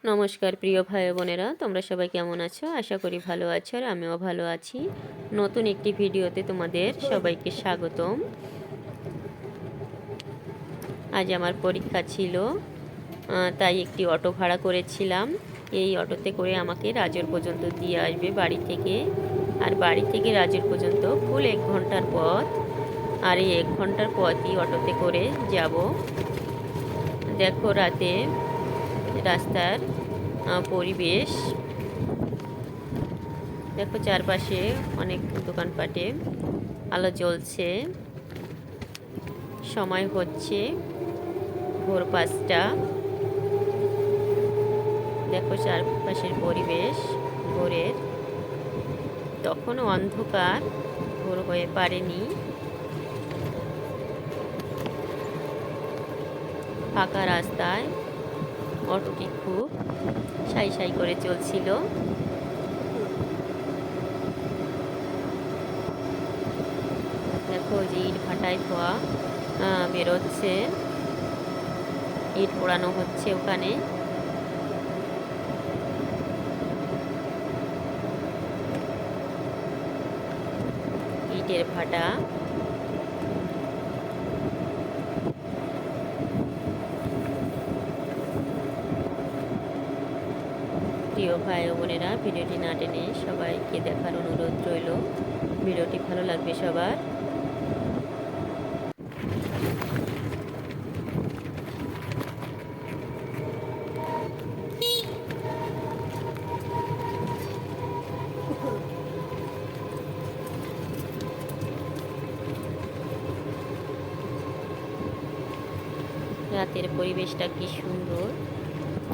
নমস্কার প্রিয় ভাই বোনেরা, তোমরা সবাই কেমন আছো? আশা করি ভালো আছো আর আমিও ভালো আছি। নতুন একটি ভিডিওতে তোমাদের সবাইকে স্বাগতম। আজ আমার পরীক্ষা ছিল, তাই একটি অটো ভাড়া করেছিলাম। এই অটোতে করে আমাকে রাজোর পর্যন্ত দিয়ে আসবে বাড়ি থেকে। আর বাড়ি থেকে রাজোর পর্যন্ত ফুল 1 ঘন্টার পথ। আর এই 1 ঘন্টার পথই অটোতে করে যাব। দেখো রাতে রাস্তার পরিবেশ, দেখো চারপাশে অনেক দোকানপাটে আলো জ্বলছে। সময় হচ্ছে ভোর 5টা। দেখো চারপাশের পরিবেশ ভোরের, তখনও অন্ধকার, ভোর হয়ে পারেনি। ফাঁকা রাস্তায় অটোটি খুব সাই সাই করে চলছিল। দেখো যে ইট ভাটায় ধোয়া বেরোচ্ছে, ইট পোড়ানো হচ্ছে ওখানে। ইটের ভাটা। প্রিয় ভাই ও বোনেরা, ভিডিওটি না টেনে সবাইকে দেখার অনুরোধ রইল। ভিডিওটি ভালো লাগবে সবার। রাতের পরিবেশটা কি সুন্দর,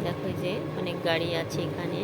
দেখো যে অনেক গাড়ি আছে এখানে।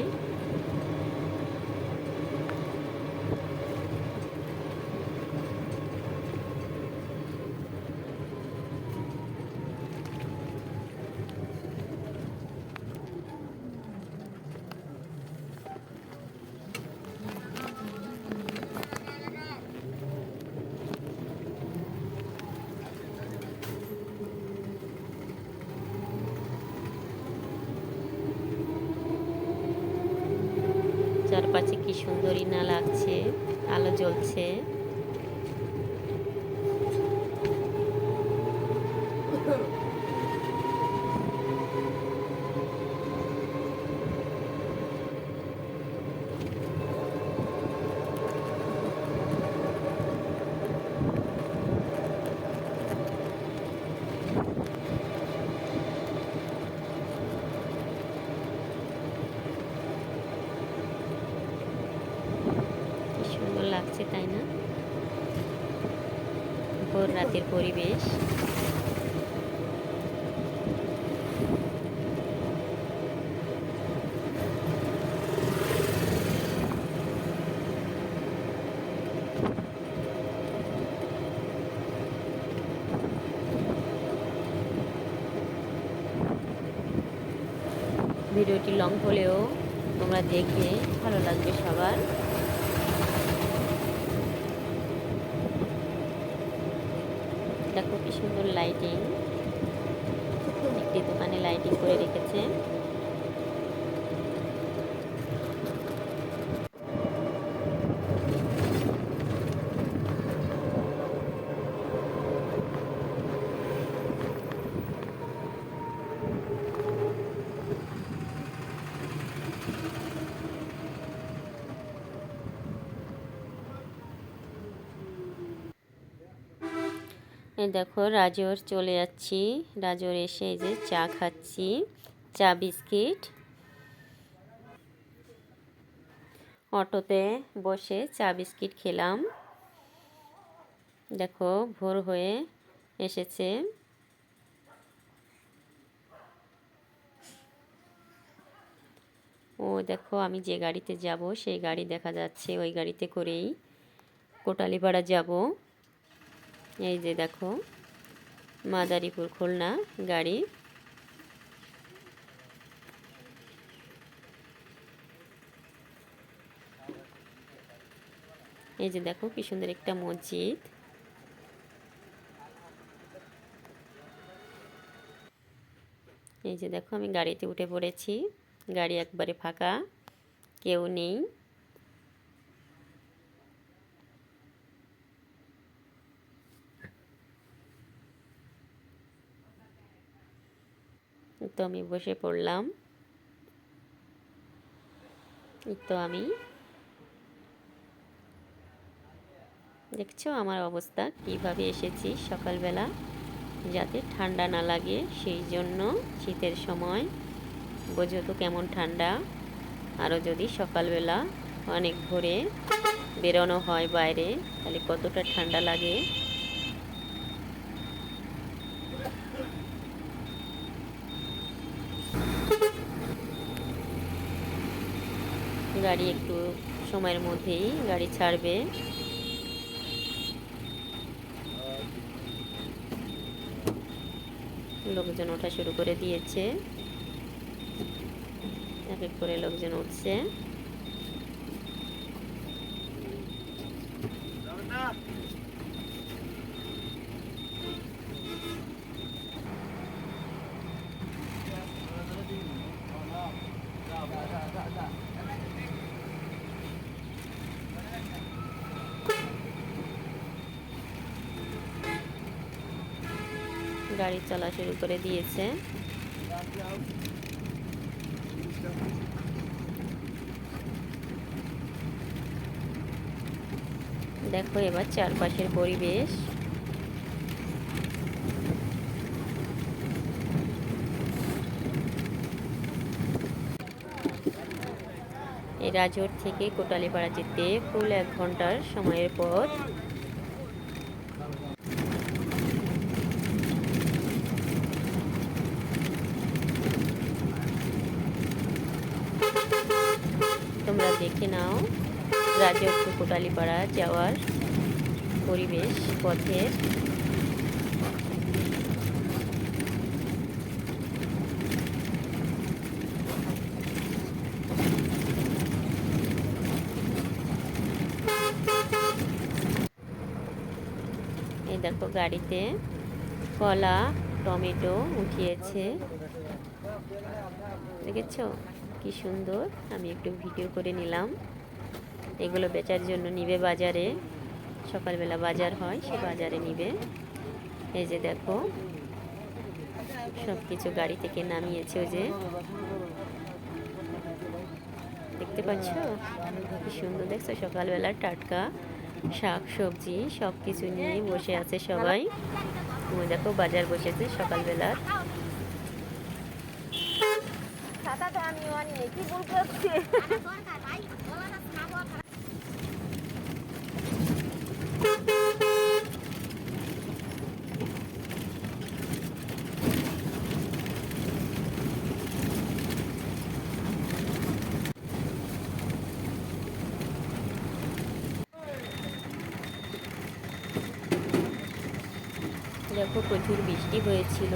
চারপাশে কি সুন্দরই না লাগছে, আলো জ্বলছে। কি সুন্দর লাগছে তাই না? ভোর রাতের পরিবেশ। ভিডিওটি লং হলেও তোমরা দেখবে, ভালো লাগবে সবার। দেখো কি সুন্দর লাইটিং, একটি দোকানে লাইটিং করে রেখেছে। এই দেখো রাজোর চলে যাচ্ছি। রাজোর এসে এই যে চা খাচ্ছি, চা বিস্কিট। অটোতে বসে চা বিস্কিট খেলাম। দেখো ভোর হয়ে এসেছে। ও দেখো আমি যে গাড়িতে যাব সেই গাড়ি দেখা যাচ্ছে, ওই গাড়িতে করেই কোটালীপাড়া যাব। এই যে দেখো মাদারীপুর খুলনা গাড়ি। এই যে দেখো কি সুন্দর একটা মসজিদ। এই যে দেখো আমি গাড়িতে উঠে পড়েছি। গাড়ি একবারে ফাঁকা, কেউ নেই। তো আমি বসে পড়লাম। তো আমি দেখছো আমার অবস্থা, কিভাবে এসেছি সকালবেলা, যাতে ঠান্ডা না লাগে সেই জন্য। শীতের সময় বোঝো তো কেমন ঠান্ডা, আরও যদি সকালবেলা অনেক ভোরে বেরোনো হয় বাইরে, তাহলে কতটা ঠান্ডা লাগে। গাড়ি একটু সময়ের মধ্যেই গাড়ি ছাড়বে। লোকজন ওঠা শুরু করে দিয়েছে, এক এক করে লোকজন উঠছে। গাড়ি চলা শুরু করে দিয়েছে। দেখো এবার চারপাশের পরিবেশ। এই রাজোর থেকে কোটালীপাড়া যেতে ফুল 1 ঘন্টার সময়ের পথ। তোমরা দেখে নাও রাজোর টু কোটালীপাড়া যাওয়ার পরিবেশ পথের। এই দেখো গাড়িতে কলা, টমেটো উঠিয়েছে, দেখেছো কি সুন্দর। আমি একটু ভিডিও করে নিলাম। এগুলো বেচার জন্য নিবে বাজারে, সকালবেলা বাজার হয়, সে বাজারে নিবে। এই যে দেখো সব কিছু গাড়ি থেকে নামিয়েছে, ওই যে দেখতে পাচ্ছ কি সুন্দর। দেখছো সকালবেলা টাটকা শাক সবজি সব কিছু নিয়ে বসে আছে সবাই। তুমি দেখো বাজার বসেছে সকালবেলার। দেখো প্রচুর বৃষ্টি হয়েছিল,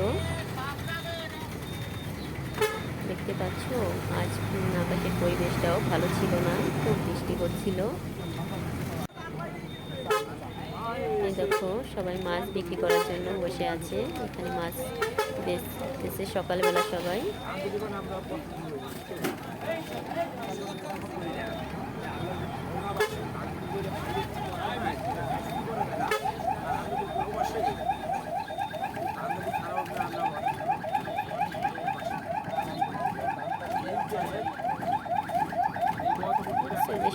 দেখতে পাচ্ছ। আজ আকাশের পরিবেশটাও ভালো ছিল না, খুব বৃষ্টি হচ্ছিল। এই দেখো সবাই মাছ বিক্রি করার জন্য বসে আছে, এখানে মাছ বেচতেছে সকালবেলা সবাই।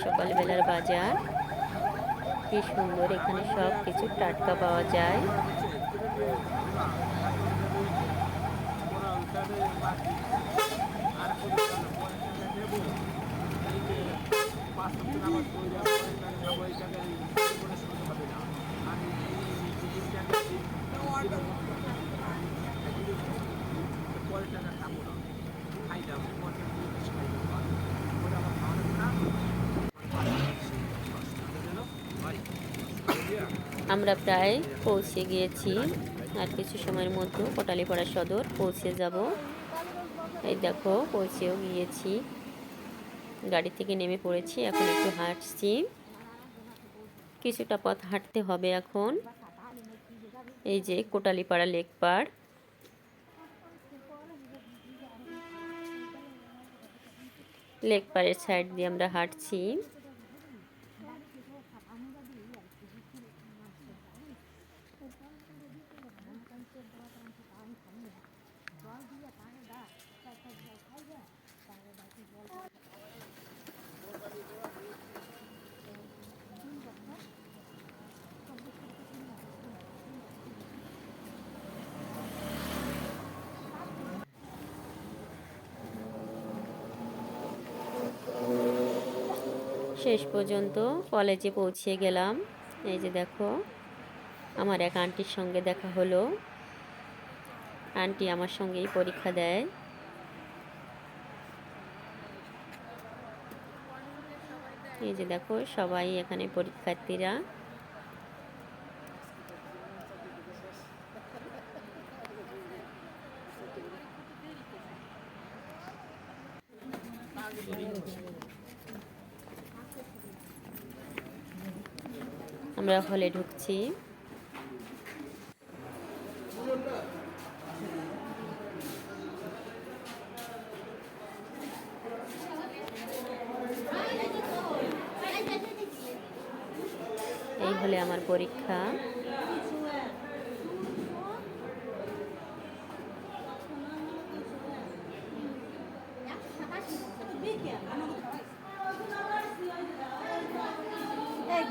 সকালবেলার বাজার কি সুন্দর, এখানে সব কিছু টাটকা পাওয়া যায়। আমরা প্রায় পৌঁছে গিয়েছি, আর কিছু সময়ের মধ্যে কোটালীপাড়া সদর পৌঁছে যাব। এই দেখো পৌঁছেও গিয়েছি, গাড়ি থেকে নেমে পড়েছি, এখন একটু হাঁটছি, কিছুটা পথ হাঁটতে হবে এখন। এই যে কোটালীপাড়া লেক পাড়। লেক পাড়ের সাইড দিয়ে আমরা হাঁটছি। শেষ পর্যন্ত কলেজে পৌঁছে গেলাম। এই যে দেখো, আমার এক আন্টির সঙ্গে দেখা হলো। আন্টি আমার সঙ্গেই পরীক্ষা দেয়। এই যে দেখো, সবাই এখানে পরীক্ষার্থীরা। আমরা হলে ঢুকছি। এই হলে আমার পরীক্ষা।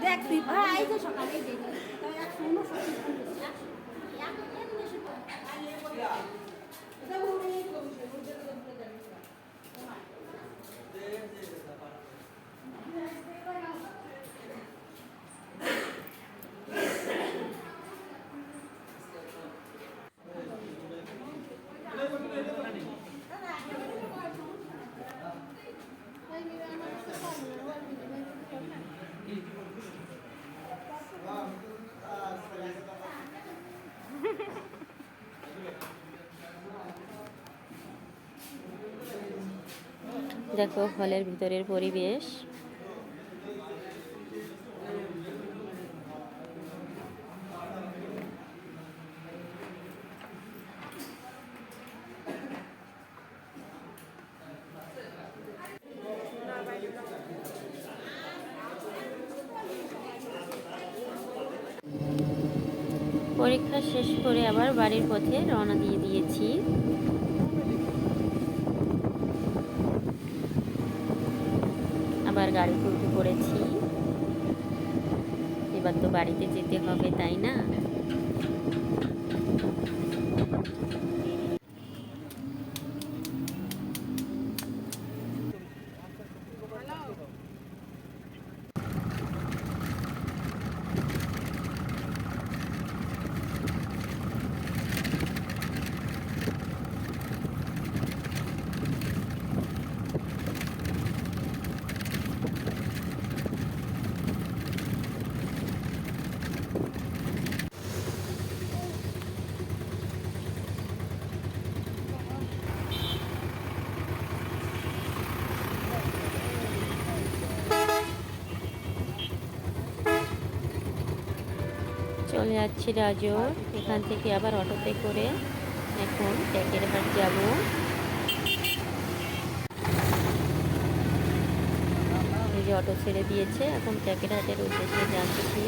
দেখ তুই ভাই যে সকালে দেখো হলের ভিতরের পরিবেশ। পরীক্ষা শেষ করে আবার বাড়ির পথে রওনা দিয়ে দিয়েছি। আবার গাড়িতে উঠে পড়েছি। এবার তো বাড়িতে যেতে হবে, তাই না? চলে যাচ্ছি রাজোর। এখান থেকে আবার অটোতে করে এখন ট্যাকেরহাট যাব। এই যে অটো ছেড়ে দিয়েছে, এখন ট্যাকেরহাটের উদ্দেশ্যে যাচ্ছি।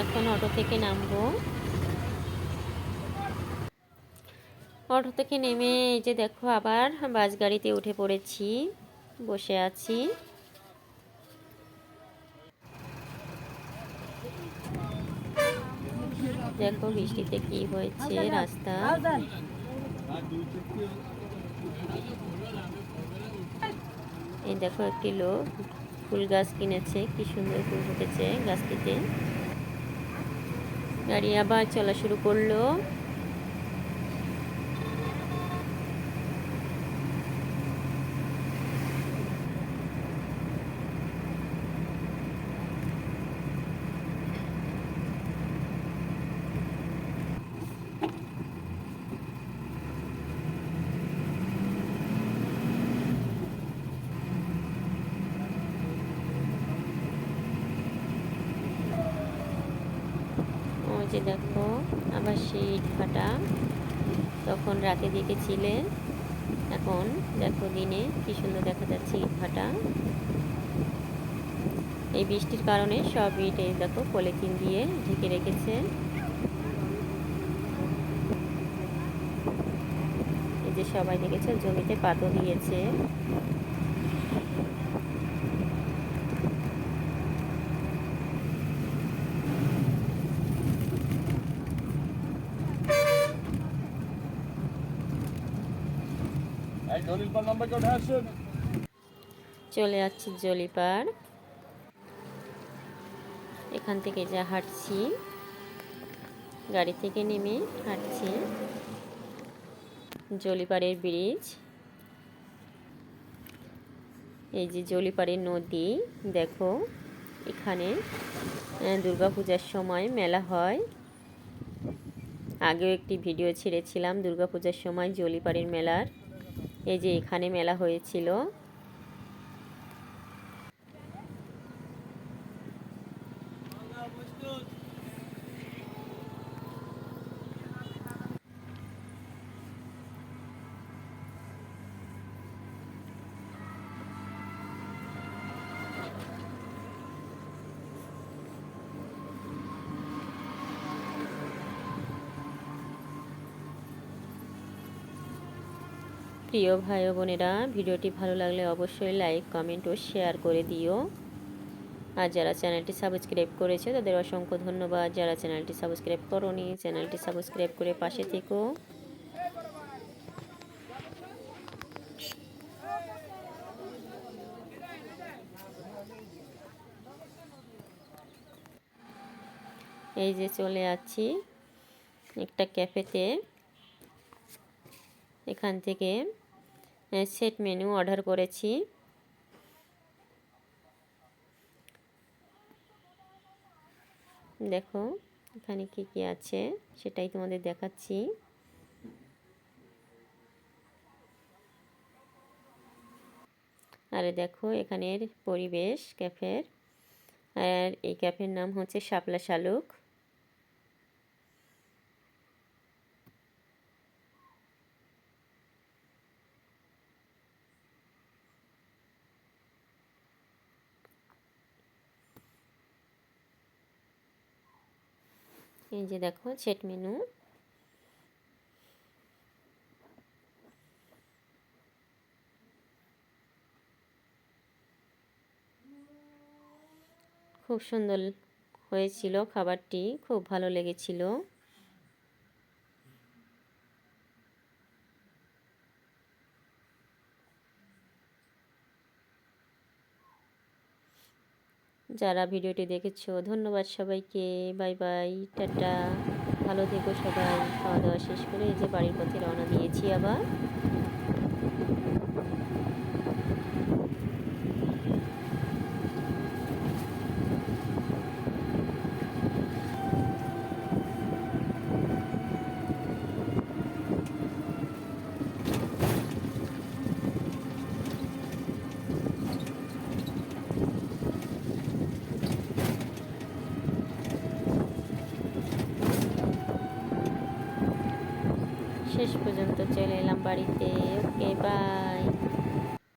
এখন অটো থেকে নামবো। অটো থেকে নেমে এই যে দেখো আবার বাস গাড়িতে উঠে পড়েছি, বসে আছি। দেখো বৃষ্টিতে কি হয়েছে রাস্তা। এই দেখো একটি লোক ফুল গাছ কিনেছে, কি সুন্দর ফুল ফুটেছে গাছটিতে। গাড়ি আবার চলা শুরু করলো। ওই যে দেখো আবার সেই ইট ভাটা, তখন রাতে দেখেছিলে, এখন দেখো দিনে কি সুন্দর দেখা যাচ্ছে ইট ভাটা। এই বৃষ্টির কারণে সব ইট এই দেখো পলিথিন দিয়ে ঢেকে রেখেছে। এই যে সবাই দেখেছে জমিতে পাতও দিয়েছে। চলে যাচ্ছি জলিপাড়। এখান থেকে যা হাঁটছি, গাড়ি থেকে নেমে হাঁটছি। জলিপাড়ের ব্রিজ, এই যে জলিপাড়ের নদী দেখো। এখানে দুর্গাপূজার সময় মেলা হয়। আগেও একটি ভিডিও ছেড়েছিলাম দুর্গাপূজার সময় জলিপাড়ের মেলার। এই যে এখানে মেলা হয়েছিল। প্রিয় ভাই ও বোনেরা, ভিডিওটি ভালো লাগলে অবশ্যই লাইক, কমেন্ট ও শেয়ার করে দিও। আর যারা চ্যানেলটি সাবস্ক্রাইব করেছে তাদের অসংখ্য ধন্যবাদ। যারা চ্যানেলটি সাবস্ক্রাইব করোনি, চ্যানেলটি সাবস্ক্রাইব করে পাশে থেকো। এই যে চলে যাচ্ছি একটা ক্যাফেতে। এখান থেকে সেট মেনু অর্ডার করেছি। দেখো এখানে কি কি আছে সেটাই তোমাদের দেখাচ্ছি। আরে দেখো এখানের পরিবেশ ক্যাফের। আর এই ক্যাফের নাম হচ্ছে শাপলা শালুক। এই যে দেখো সেট মেনু। খুব সুন্দর হয়েছিল খাবারটি, খুব ভালো লেগেছিল। যারা ভিডিওটি দেখেছো ধন্যবাদ সবাইকে। বাই বাই, টাটা, ভালো থেকো সবাই। খাওয়া দাওয়া শেষ করে এই যে বাড়ির পথে রওনা দিয়েছি আবার। শেষ পর্যন্ত চলে এলাম বাড়িতে। Okay bye.